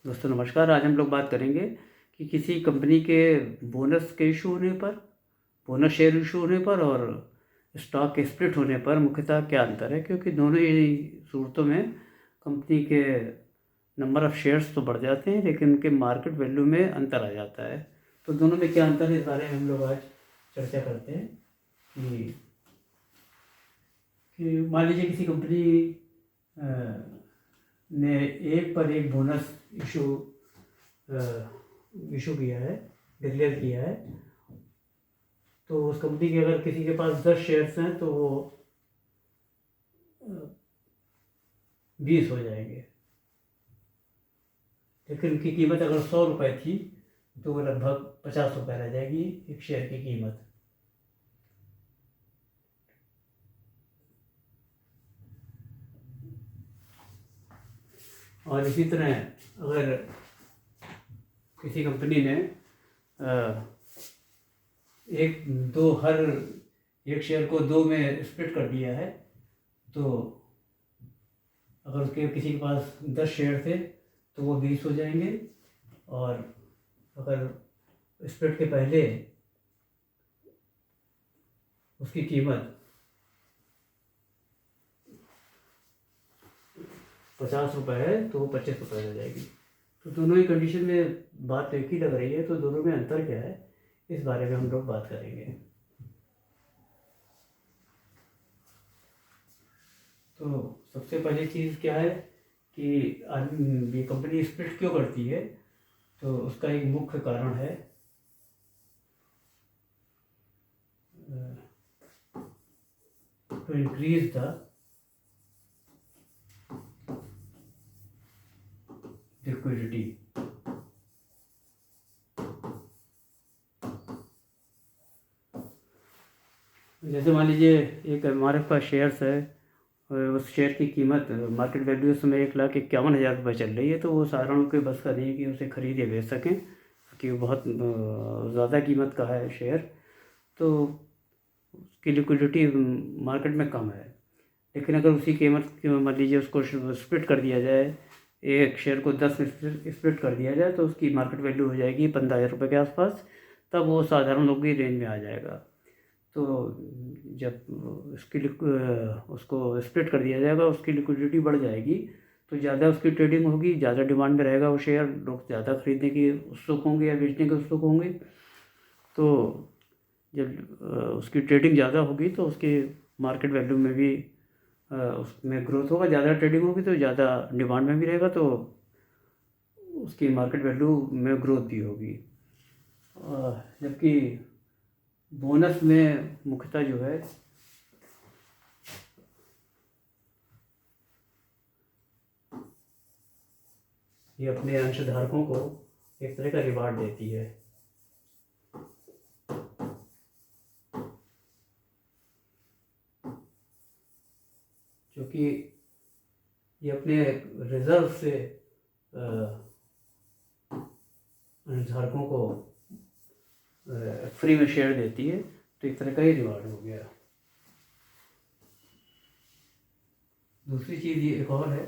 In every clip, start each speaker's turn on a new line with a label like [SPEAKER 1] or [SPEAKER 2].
[SPEAKER 1] दोस्तों नमस्कार। आज हम लोग बात करेंगे कि किसी कंपनी के बोनस के इशू होने पर, बोनस शेयर इशू होने पर और स्टॉक के स्प्लिट होने पर मुख्यतः क्या अंतर है, क्योंकि दोनों ही सूरतों में कंपनी के नंबर ऑफ़ शेयर्स तो बढ़ जाते हैं लेकिन उनके मार्केट वैल्यू में अंतर आ जाता है। तो दोनों में क्या अंतर है, इस बारे में हम लोग आज चर्चा करते हैं कि मान लीजिए किसी कंपनी ने एक पर एक बोनस इशू इशू किया है, डिक्लेयर किया है। तो उस कंपनी के अगर किसी के पास 10 शेयर्स हैं तो वो 20 हो जाएंगे, लेकिन उनकी कीमत अगर 100 रुपये थी तो वो लगभग 50 रुपये रह जाएगी एक शेयर की कीमत। और इसी तरह अगर किसी कंपनी ने एक शेयर को दो में स्प्लिट कर दिया है, तो अगर उसके किसी के पास 10 शेयर थे तो वो 20 हो जाएंगे, और अगर स्प्लिट के पहले उसकी कीमत 50 रुपये है तो वो 25 रुपये हो जाएगी। तो दोनों ही कंडीशन में बात एक ही लग रही है, तो दोनों में अंतर क्या है इस बारे में हम लोग बात करेंगे। तो सबसे पहली चीज़ क्या है कि ये कंपनी स्प्लिट क्यों करती है, तो उसका एक मुख्य कारण है टू इंक्रीज द लिक्विडिटी। जैसे मान लीजिए एक हमारे पास शेयर्स है और उस शेयर की कीमत मार्केट वैल्यू उस समय 1,51,000 रुपये चल रही है, तो वो साधारण के बस का नहीं है कि उसे खरीद या बेच सकें, क्योंकि वो बहुत ज़्यादा कीमत का है शेयर, तो उसकी लिक्विडिटी मार्केट में कम है। लेकिन अगर उसी कीमत मान लीजिए उसको स्प्लिट कर दिया जाए, एक शेयर को 10 में स्प्लिट कर दिया जाए, तो उसकी मार्केट वैल्यू हो जाएगी 15,000 रुपये के आसपास, तब वो साधारण लोगों की रेंज में आ जाएगा। तो जब उसको स्प्लिट कर दिया जाएगा, उसकी लिक्विडिटी बढ़ जाएगी, तो ज़्यादा उसकी ट्रेडिंग होगी, ज़्यादा डिमांड में रहेगा वो शेयर, लोग ज़्यादा खरीदने के उत्सुक होंगे या बेचने के उत्सुक होंगे। तो जब उसकी ट्रेडिंग ज़्यादा होगी तो उसकी मार्केट वैल्यू में भी उसमें ग्रोथ होगा, ज़्यादा ट्रेडिंग होगी तो ज़्यादा डिमांड में भी रहेगा, तो उसकी मार्केट वैल्यू में ग्रोथ भी होगी। जबकि बोनस में मुख्यतः जो है ये अपने अंशधारकों को एक तरह का रिवार्ड देती है। क्योंकि ये अपने रिजर्व से अंशधारकों को फ्री में शेयर देती है, तो एक तरह का ही रिवार्ड हो गया। दूसरी चीज़ ये एक और है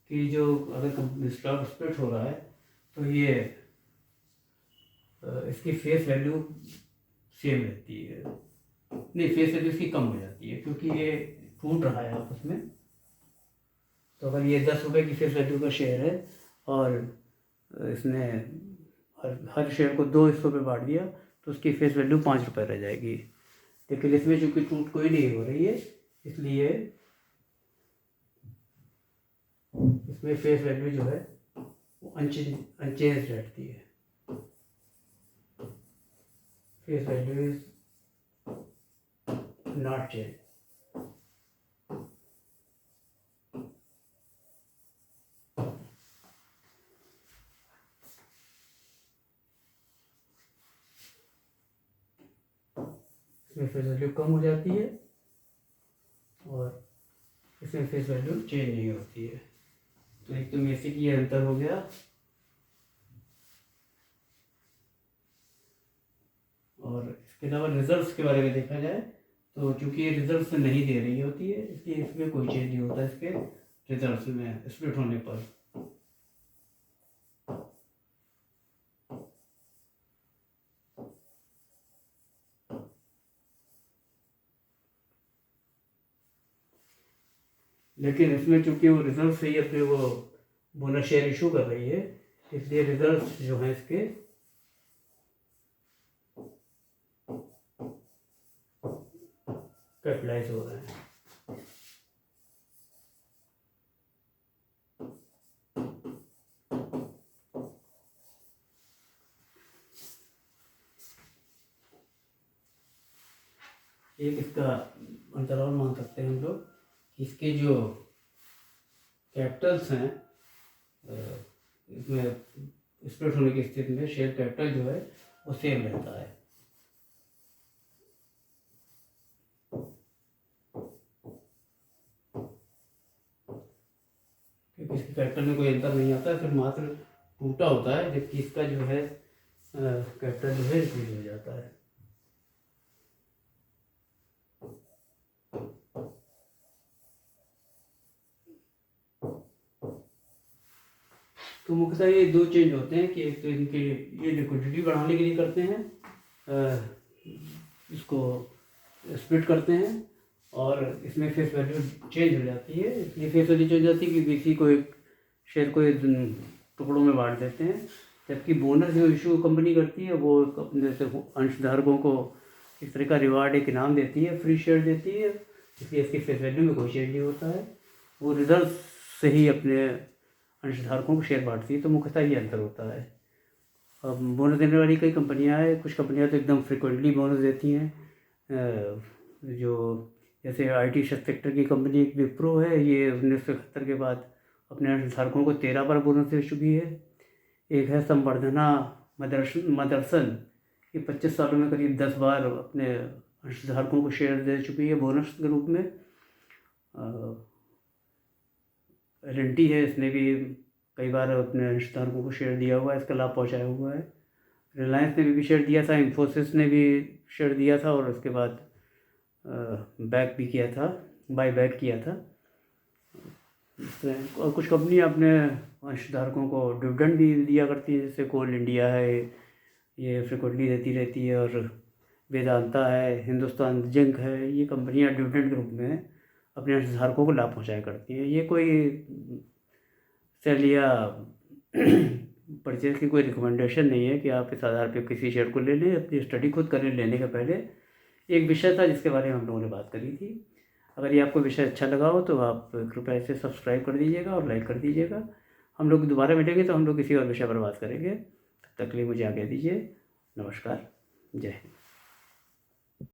[SPEAKER 1] कि जो अगर स्टॉक स्प्लिट हो रहा है तो ये इसकी फेस वैल्यू सेम रहती है, नहीं फेस वैल्यू इसकी कम हो जाती है, क्योंकि ये टूट रहा है आपस में। तो अगर ये 10 रुपये की फेस वैल्यू का शेयर है और इसने हर शेयर को 2 हिस्सों में बांट दिया, तो उसकी फेस वैल्यू 5 रुपये रह जाएगी। लेकिन इसमें चूँकि टूट कोई नहीं हो रही है, इसलिए इसमें फेस वैल्यू जो है वो अनचेंज रहती है। Face value is not change. इसमें फेस वैल्यू कम हो जाती है और इसमें फेस वैल्यू चेंज नहीं होती है। तो एक तो बेसिक ये अंतर हो गया। और इसके अलावा रिजल्ट्स के बारे में देखा जाए तो चूंकि ये रिजल्ट्स नहीं दे रही होती है, इसलिए इसमें कोई चेंज नहीं होता इसके रिजल्ट्स में स्प्लिट होने पर। लेकिन इसमें चूंकि वो रिजल्ट से ही अपने वो बोनस शेयर इशू कर रही है, इसलिए रिजल्ट जो हैं इसके कैपिटलाइज हो रहे हैं। एक इसका अंतर और मान सकते हैं हम लोग कि इसके जो कैपिटल्स हैं, इसमें स्प्लिट होने की स्थिति में शेयर कैपिटल जो है वो सेम रहता है। क्योंकि इसके कैपिटल में कोई अंतर नहीं आता है, सिर्फ मात्र टूटा होता है, जबकि इसका जो है कैपिटल जो है इंक्रीज हो जाता है। तो मुख्यतः ये दो चेंज होते हैं कि एक तो इनके ये लिक्विडिटी बढ़ाने के लिए करते हैं, इसको स्प्लिट करते हैं, और इसमें फेस वैल्यू चेंज हो जाती है। इसलिए फेस वैल्यू चेंज हो जाती है कि किसी को एक शेयर को टुकड़ों में बांट देते हैं, जबकि बोनस जो इशू कंपनी करती है वो अपने जैसे अंशधारकों को इस तरह का रिवार्ड, एक इनाम देती है, फ्री शेयर देती है, इसलिए इसकी फेस वैल्यू में कोई चेंज नहीं होता है। वो रिजल्ट से ही अपने अंशधारकों को शेयर बांटती है, तो मुख्यतः ये अंतर होता है। अब बोनस देने वाली कई कंपनियां हैं, कुछ कंपनियां तो एकदम फ्रिक्वेंटली बोनस देती हैं, जो जैसे आईटी सेक्टर की कंपनी एक विप्रो है, ये 1971 के बाद अपने अंशधारकों को 13 बार बोनस दे चुकी है। एक है संवर्धना मदरसन, ये 25 सालों में करीब 10 बार अपने अंशधारकों को शेयर दे चुकी है बोनस के रूप में। एल&टी है, इसने भी कई बार अपने अंशधारकों को शेयर दिया हुआ है, इसका लाभ पहुंचाया हुआ है। रिलायंस ने भी शेयर दिया था, इन्फोसिस ने भी शेयर दिया था, और उसके बाद बैक भी किया था, बाय बैक किया था। और कुछ कंपनी अपने अंशधारकों को डिविडेंड भी दिया करती है, जैसे कोल इंडिया है, ये फ्रिक्वेंटली देती रहती है, और वेदांता है, हिंदुस्तान जिंक है, ये कंपनियां डिविडेंड के रूप में अपने अंशधारकों को लाभ पहुंचाया करती हैं। ये कोई सेल या परचेज की कोई रिकमेंडेशन नहीं है कि आप इस आधार पर किसी शेयर को ले लें, अपनी स्टडी खुद करें लेने के पहले। एक विषय था जिसके बारे में हम लोगों ने बात करी थी। अगर ये आपको विषय अच्छा लगा हो तो आप कृपया इसे सब्सक्राइब कर दीजिएगा और लाइक कर दीजिएगा। हम लोग दोबारा मिलेंगे तो हम लोग किसी और विषय पर बात करेंगे। तब तक के लिए मुझे आज्ञा दीजिए। नमस्कार, जय हिंद।